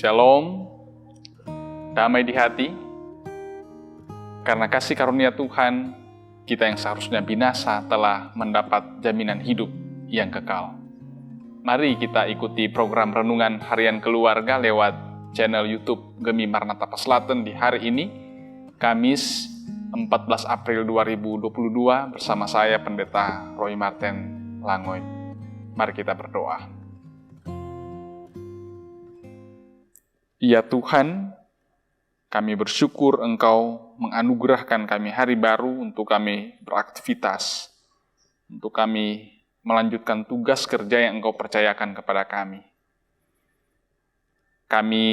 Shalom, damai di hati. Karena kasih karunia Tuhan, kita yang seharusnya binasa telah mendapat jaminan hidup yang kekal. Mari kita ikuti program Renungan Harian Keluarga lewat channel YouTube Gemi Maranatha Paslaten di hari ini, Kamis 14 April 2022 bersama saya Pendeta Roy Martin Langoy. Mari kita berdoa. Ya Tuhan, kami bersyukur Engkau menganugerahkan kami hari baru untuk kami beraktivitas, untuk kami melanjutkan tugas kerja yang Engkau percayakan kepada kami. Kami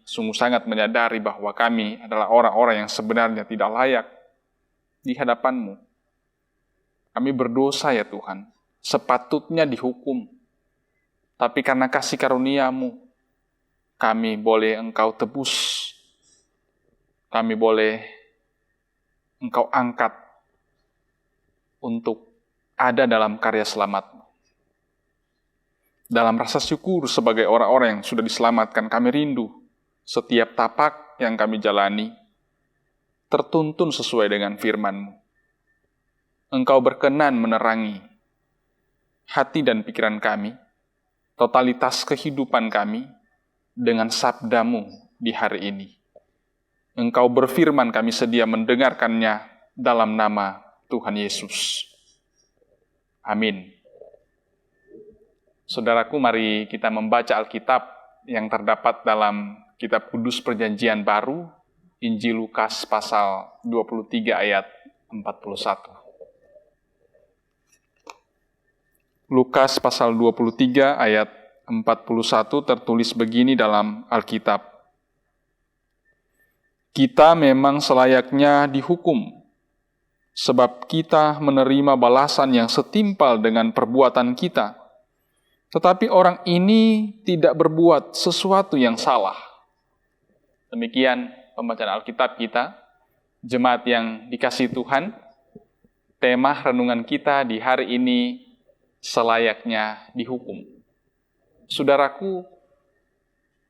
sungguh sangat menyadari bahwa kami adalah orang-orang yang sebenarnya tidak layak di hadapan-Mu. Kami berdosa ya Tuhan, sepatutnya dihukum. Tapi karena kasih karunia-Mu, kami boleh Engkau tebus, kami boleh Engkau angkat untuk ada dalam karya selamat-Mu. Dalam rasa syukur sebagai orang-orang yang sudah diselamatkan, kami rindu setiap tapak yang kami jalani tertuntun sesuai dengan firman-Mu. Engkau berkenan menerangi hati dan pikiran kami, totalitas kehidupan kami, dengan sabda-Mu di hari ini. Engkau berfirman, kami sedia mendengarkannya dalam nama Tuhan Yesus. Amin. Saudaraku, mari kita membaca Alkitab yang terdapat dalam Kitab Kudus Perjanjian Baru, Injil Lukas pasal 23 ayat 41. Lukas pasal 23 ayat 41 tertulis begini dalam Alkitab. Kita memang selayaknya dihukum, sebab kita menerima balasan yang setimpal dengan perbuatan kita. Tetapi orang ini tidak berbuat sesuatu yang salah. Demikian pembacaan Alkitab kita, jemaat yang dikasihi Tuhan. Tema renungan kita di hari ini, selayaknya dihukum. Saudaraku,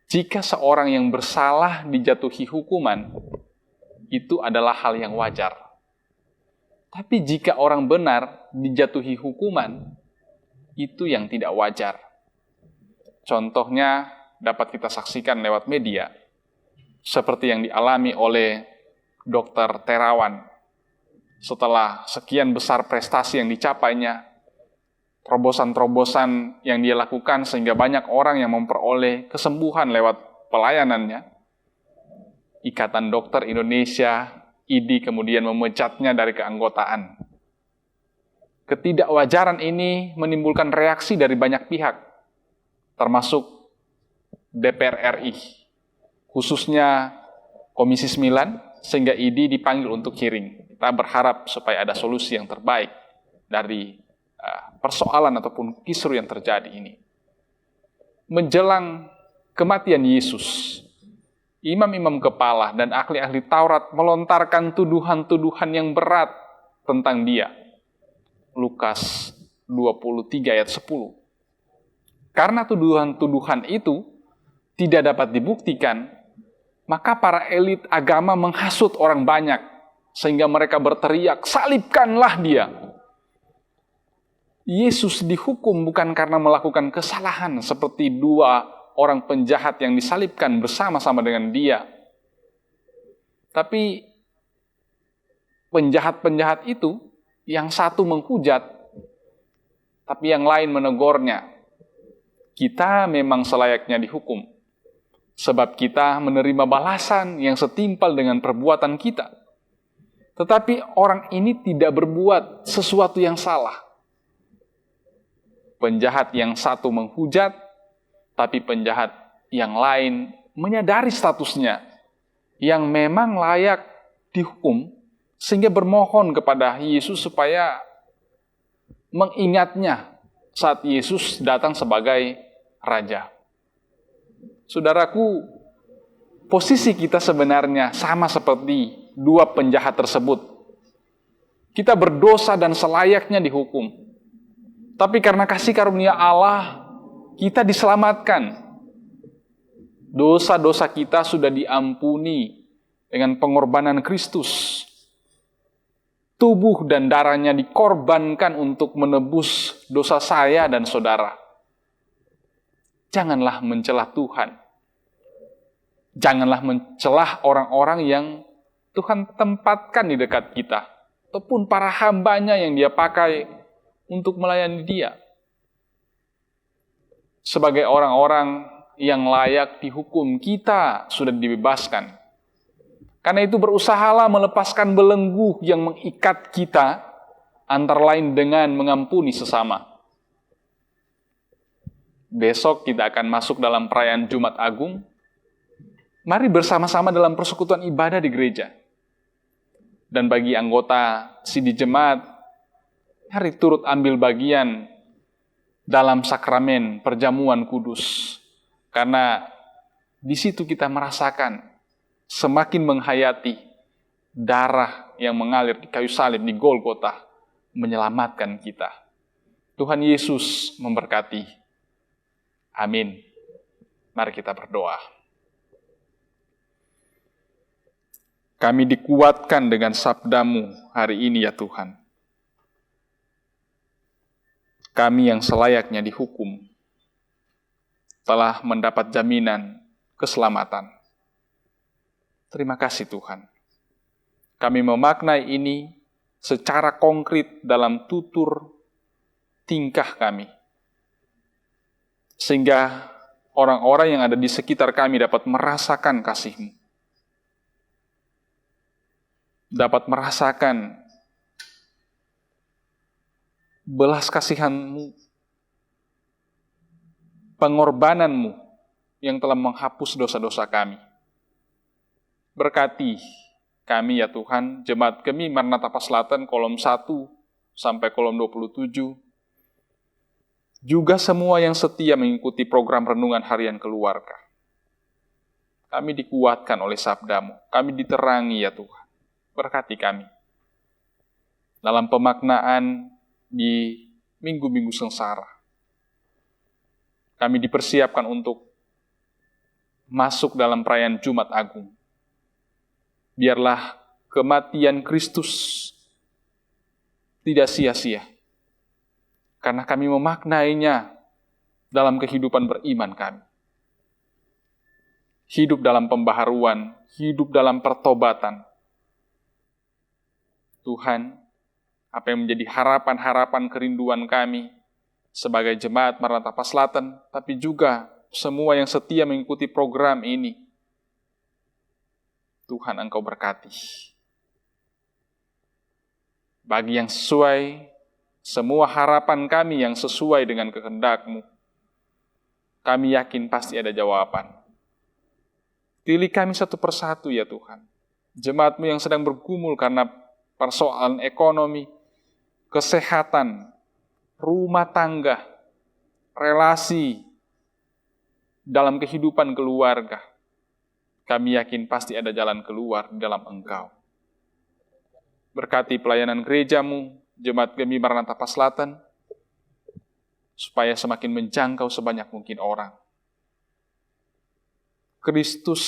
jika seorang yang bersalah dijatuhi hukuman, itu adalah hal yang wajar. Tapi jika orang benar dijatuhi hukuman, itu yang tidak wajar. Contohnya dapat kita saksikan lewat media, seperti yang dialami oleh Dr. Terawan. Setelah sekian besar prestasi yang dicapainya, terobosan-terobosan yang dia lakukan sehingga banyak orang yang memperoleh kesembuhan lewat pelayanannya. Ikatan Dokter Indonesia, IDI, kemudian memecatnya dari keanggotaan. Ketidakwajaran ini menimbulkan reaksi dari banyak pihak, termasuk DPR RI, khususnya Komisi 9, sehingga IDI dipanggil untuk hearing. Kita berharap supaya ada solusi yang terbaik dari persoalan ataupun kisru yang terjadi ini. Menjelang kematian Yesus, imam-imam kepala dan ahli-ahli Taurat melontarkan tuduhan-tuduhan yang berat tentang dia. Lukas 23 ayat 10. Karena tuduhan-tuduhan itu tidak dapat dibuktikan, maka para elit agama menghasut orang banyak, sehingga mereka berteriak, "Salibkanlah dia!" Yesus dihukum bukan karena melakukan kesalahan seperti dua orang penjahat yang disalibkan bersama-sama dengan dia. Tapi penjahat-penjahat itu, yang satu menghujat, tapi yang lain menegurnya. Kita memang selayaknya dihukum, sebab kita menerima balasan yang setimpal dengan perbuatan kita. Tetapi orang ini tidak berbuat sesuatu yang salah. Penjahat yang satu menghujat, tapi penjahat yang lain menyadari statusnya yang memang layak dihukum, sehingga bermohon kepada Yesus supaya mengingatnya saat Yesus datang sebagai Raja. Saudaraku, posisi kita sebenarnya sama seperti dua penjahat tersebut. Kita berdosa dan selayaknya dihukum. Tapi karena kasih karunia Allah, kita diselamatkan. Dosa-dosa kita sudah diampuni dengan pengorbanan Kristus. Tubuh dan darahnya dikorbankan untuk menebus dosa saya dan saudara. Janganlah mencela Tuhan. Janganlah mencelah orang-orang yang Tuhan tempatkan di dekat kita, ataupun para hambanya yang Dia pakai untuk melayani Dia. Sebagai orang-orang yang layak dihukum, kita sudah dibebaskan. Karena itu berusahalah melepaskan belenggu yang mengikat kita, antara lain dengan mengampuni sesama. Besok kita akan masuk dalam perayaan Jumat Agung. Mari bersama-sama dalam persekutuan ibadah di gereja. Dan bagi anggota Sidi Jemaat, mari turut ambil bagian dalam sakramen perjamuan kudus. Karena di situ kita merasakan semakin menghayati darah yang mengalir di kayu salib di Golgota menyelamatkan kita. Tuhan Yesus memberkati. Amin. Mari kita berdoa. Kami dikuatkan dengan sabda-Mu hari ini ya Tuhan. Kami yang selayaknya dihukum telah mendapat jaminan keselamatan. Terima kasih Tuhan. Kami memaknai ini secara konkret dalam tutur tingkah kami. Sehingga orang-orang yang ada di sekitar kami dapat merasakan kasih-Mu. Dapat merasakan belas kasihan-Mu, pengorbanan-Mu yang telah menghapus dosa-dosa kami. Berkati kami ya Tuhan, Jemaat Gemi Maranatha Selatan kolom 1 sampai kolom 27. Juga semua yang setia mengikuti program renungan harian keluarga. Kami dikuatkan oleh sabda-Mu, kami diterangi ya Tuhan. Berkati kami. Dalam pemaknaan di minggu-minggu sengsara. Kami dipersiapkan untuk masuk dalam perayaan Jumat Agung. Biarlah kematian Kristus tidak sia-sia. Karena kami memaknainya dalam kehidupan beriman kami. Hidup dalam pembaharuan, hidup dalam pertobatan. Tuhan, apa yang menjadi harapan-harapan kerinduan kami sebagai Jemaat Maranatha Selatan, tapi juga semua yang setia mengikuti program ini, Tuhan Engkau berkati. Bagi yang sesuai, semua harapan kami yang sesuai dengan kehendak-Mu, kami yakin pasti ada jawaban. Pilih kami satu persatu ya Tuhan. Jemaat-Mu yang sedang bergumul karena persoalan ekonomi, kesehatan, rumah tangga, relasi, dalam kehidupan keluarga. Kami yakin pasti ada jalan keluar di dalam Engkau. Berkati pelayanan gereja-Mu, Jemaat Gemi Maranatha Selatan, supaya semakin menjangkau sebanyak mungkin orang. Kristus,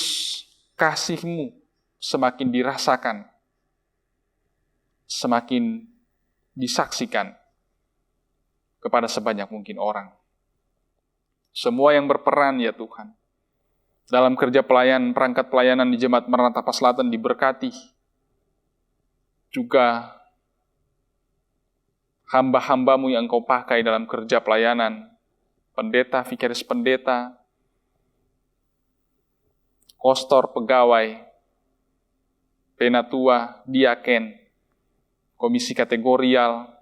kasih-Mu semakin dirasakan, semakin disaksikan kepada sebanyak mungkin orang. Semua yang berperan ya Tuhan, dalam kerja pelayan, perangkat pelayanan di Jemaat Maranatha Selatan diberkati. Juga hamba-hamba-Mu yang Engkau pakai dalam kerja pelayanan, pendeta, vikaris pendeta, kostor, pegawai, penatua, diaken, komisi kategorial,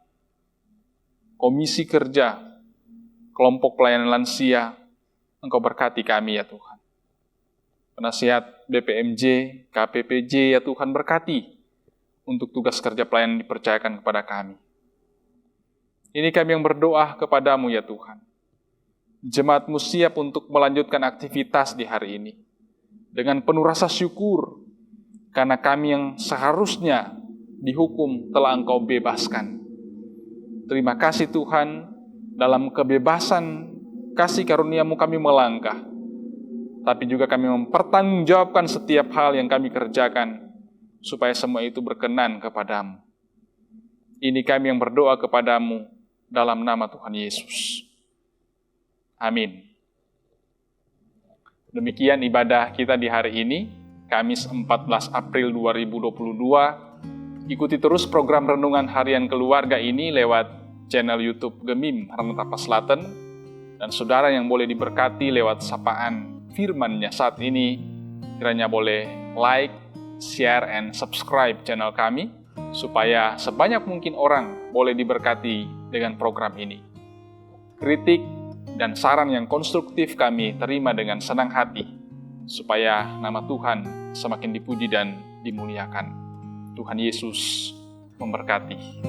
komisi kerja, kelompok pelayanan lansia, Engkau berkati kami ya Tuhan. Penasihat BPMJ, KPPJ ya Tuhan berkati untuk tugas kerja pelayanan dipercayakan kepada kami. Ini kami yang berdoa kepadamu ya Tuhan. Jemaat-Mu siap untuk melanjutkan aktivitas di hari ini dengan penuh rasa syukur karena kami yang seharusnya dihukum telah Engkau bebaskan. Terima kasih Tuhan, dalam kebebasan kasih karunia-Mu kami melangkah. tapi juga kami mempertanggungjawabkan setiap hal yang kami kerjakan, supaya semua itu berkenan kepadamu. Ini kami yang berdoa kepadamu dalam nama Tuhan Yesus. Amin. Demikian ibadah kita di hari ini, Kamis 14 April 2022. Ikuti terus program Renungan Harian Keluarga ini lewat channel YouTube Gemim Rantapas Selatan, dan saudara yang boleh diberkati lewat sapaan firman-Nya saat ini, kiranya boleh like, share, and subscribe channel kami, supaya sebanyak mungkin orang boleh diberkati dengan program ini. Kritik dan saran yang konstruktif kami terima dengan senang hati, supaya nama Tuhan semakin dipuji dan dimuliakan. Tuhan Yesus memberkati.